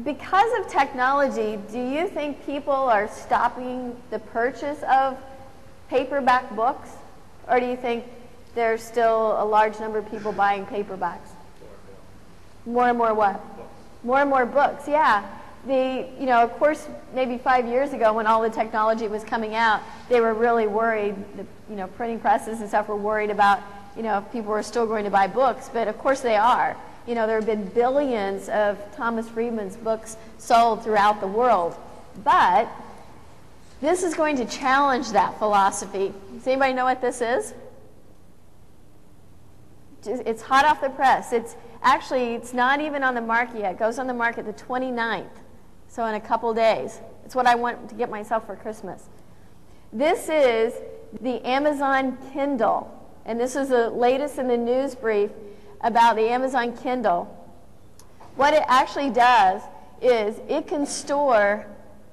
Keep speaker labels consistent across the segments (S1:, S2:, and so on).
S1: Because of technology, do you think people are stopping the purchase of paperback books? Or do you think there's still a large number of people buying paperbacks? More and more what?
S2: Books.
S1: More and more books, yeah. Of course, maybe 5 years ago when all the technology was coming out, they were really worried, printing presses and stuff were worried about, if people were still going to buy books, but of course they are. There have been billions of Thomas Friedman's books sold throughout the world. But this is going to challenge that philosophy. Does anybody know what this is? It's hot off the press. It's not even on the market yet. It goes on the market the 29th, so in a couple days. It's what I want to get myself for Christmas. This is the Amazon Kindle, and this is the latest in the news brief about the Amazon Kindle. What it actually does is it can store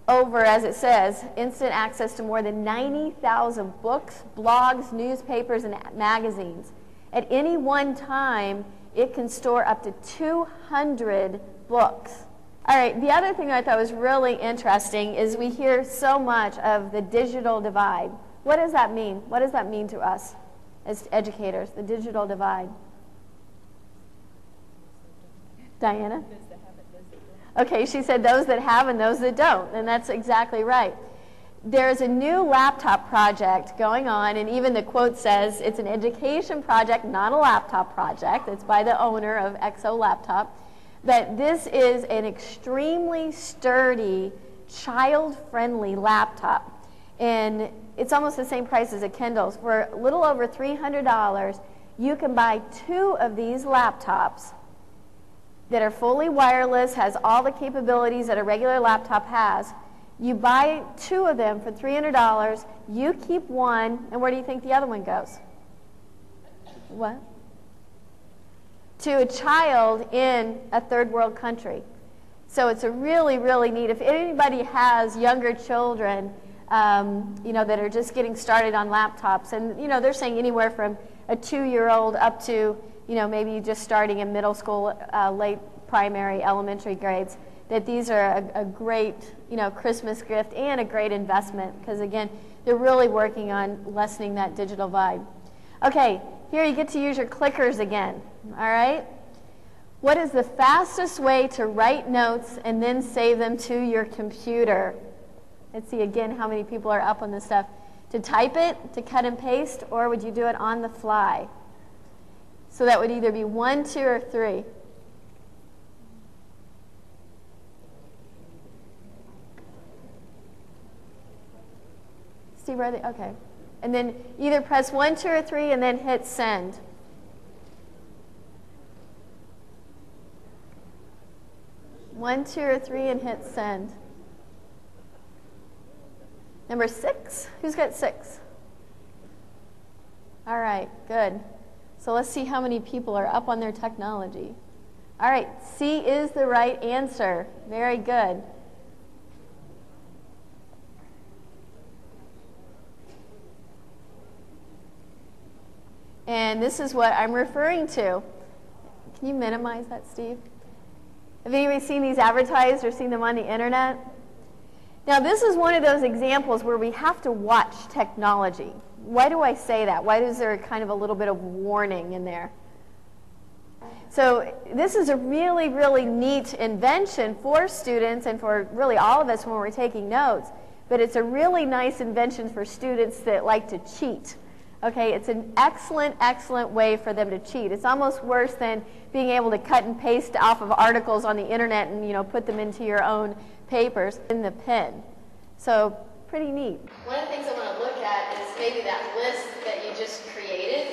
S1: over, as it says, instant access to more than 90,000 books, blogs, newspapers, and magazines. At any one time, it can store up to 200 books. All right, the other thing I thought was really interesting is we hear so much of the digital divide. What does that mean? What does that mean to us as educators, the digital divide? Diana? Okay, she said those that have and those that don't, and that's exactly right. There's a new laptop project going on, and even the quote says it's an education project, not a laptop project. It's by the owner of Exo Laptop. But this is an extremely sturdy, child-friendly laptop. And it's almost the same price as a Kindle. For a little over $300, you can buy 2 of these laptops that are fully wireless, has all the capabilities that a regular laptop has. You buy 2 of them for $300, you keep one, and where do you think the other one goes? What? To a child in a third world country. So it's a really, really neat. If anybody has younger children, that are just getting started on laptops, and they're saying anywhere from a 2-year-old up to maybe just starting in middle school, late primary, elementary grades, that these are a great, Christmas gift and a great investment because, again, they're really working on lessening that digital divide. Okay, here you get to use your clickers again, all right? What is the fastest way to write notes and then save them to your computer? Let's see again how many people are up on this stuff. To type it, to cut and paste, or would you do it on the fly? So that would either be 1, 2, or 3. Steve, are they? Okay. And then either press 1, 2, or 3 and then hit send. One, 2, or 3 and hit send. Number 6? Who's got 6? All right, good. So let's see how many people are up on their technology. All right, C is the right answer. Very good. And this is what I'm referring to. Can you minimize that, Steve? Have anybody seen these advertised or seen them on the internet? Now, this is one of those examples where we have to watch technology. Why do I say that? Why is there kind of a little bit of warning in there? So this is a really, really neat invention for students and for really all of us when we're taking notes. But it's a really nice invention for students that like to cheat. Okay, it's an excellent, excellent way for them to cheat. It's almost worse than being able to cut and paste off of articles on the internet and put them into your own papers in the pen. So pretty neat. One of the things I want to look at is maybe that list that you just created.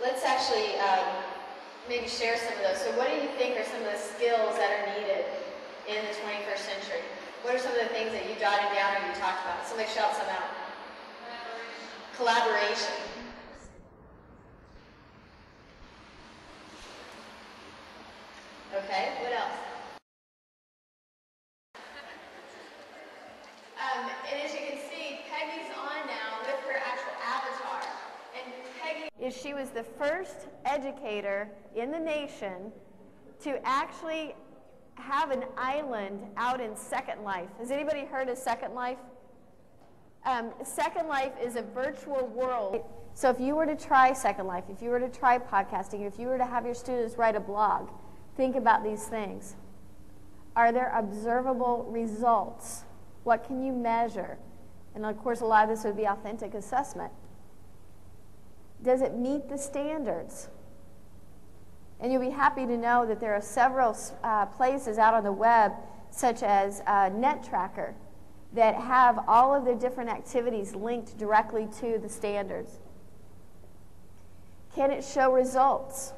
S1: Let's actually maybe share some of those. So what do you think are some of the skills that are needed in the 21st century? What are some of the things that you jotted down or you talked about? Somebody shout some out. Collaboration. Okay, what else? And as you can see, Peggy's on now with her actual avatar. And Peggy, she was the first educator in the nation to actually have an island out in Second Life. Has anybody heard of Second Life? Second Life is a virtual world. So if you were to try Second Life, if you were to try podcasting, if you were to have your students write a blog, think about these things. Are there observable results? What can you measure? And of course, a lot of this would be authentic assessment. Does it meet the standards? And you'll be happy to know that there are several places out on the web, such as NetTracker, that have all of the different activities linked directly to the standards. Can it show results?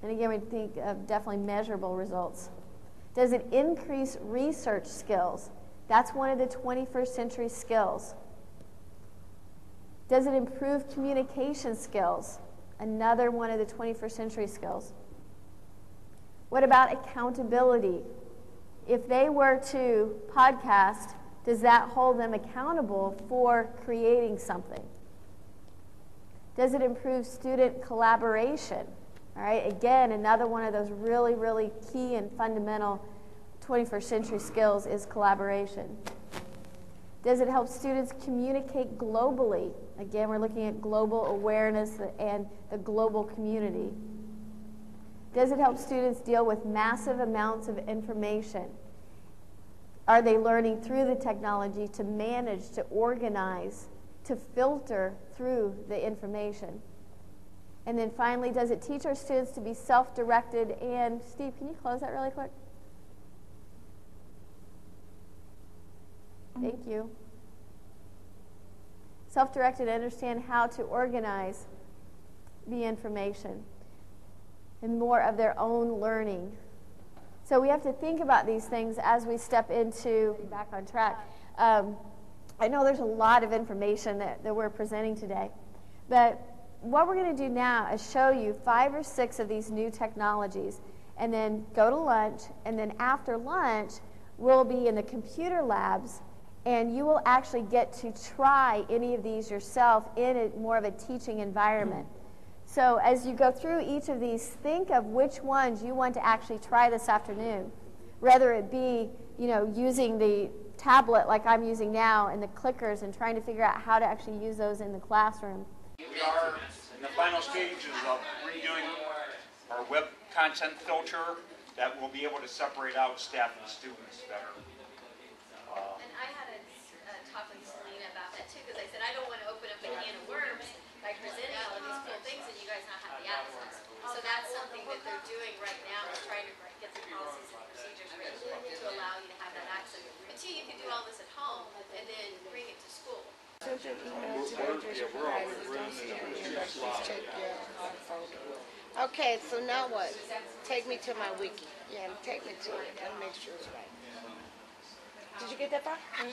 S1: And again, we think of definitely measurable results. Does it increase research skills? That's one of the 21st century skills. Does it improve communication skills? Another one of the 21st century skills. What about accountability? If they were to podcast, does that hold them accountable for creating something? Does it improve student collaboration? All right, again, another one of those really, really key and fundamental 21st century skills is collaboration. Does it help students communicate globally? Again, we're looking at global awareness and the global community. Does it help students deal with massive amounts of information? Are they learning through the technology to manage, to organize, to filter through the information? And then finally, does it teach our students to be self-directed? And Steve, can you close that really quick? Thank you. Self-directed, understand how to organize the information and more of their own learning. So we have to think about these things as we step into back on track. I know there's a lot of information that we're presenting today, but what we're going to do now is show you 5 or 6 of these new technologies and then go to lunch, and then after lunch we'll be in the computer labs, and you will actually get to try any of these yourself in more of a teaching environment. So as you go through each of these, think of which ones you want to actually try this afternoon, whether it be, using the tablet like I'm using now and the clickers and trying to figure out how to actually use those in the classroom.
S2: We are in the final stages of redoing our web content filter that will be able to separate out staff and students better.
S3: And I had a talk with Selena about that too, because I said I don't want to open up a can of worms by presenting all of these cool things and you guys not have the access. So that's something that they're doing right now, is trying to get the policies and procedures written to allow you to have that access. But too, you can do all this at home and then bring it to school.
S4: Okay, so now what? Take me to my wiki. Yeah, take me to it and make sure it's right. Did you get that far? Mm-hmm.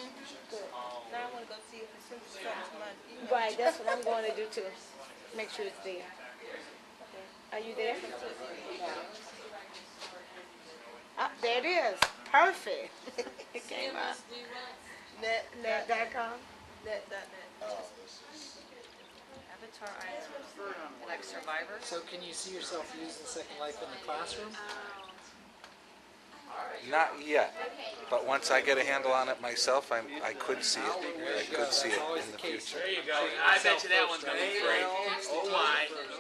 S4: Good.
S5: Now I want to go see if it's something to my email.
S4: Right, that's what I'm going to do too. Make sure it's there. Okay. Are you there? Ah, there it is. Perfect. It came up. Net.com?
S5: Net.net. Avatar Island. Like Survivor.
S6: So can you see yourself using Second Life in the classroom?
S7: Not yet, but once I get a handle on it myself, I could see it. I could see it in the future.
S8: There you go. I bet you that one's going to be great. O-Y-S-I.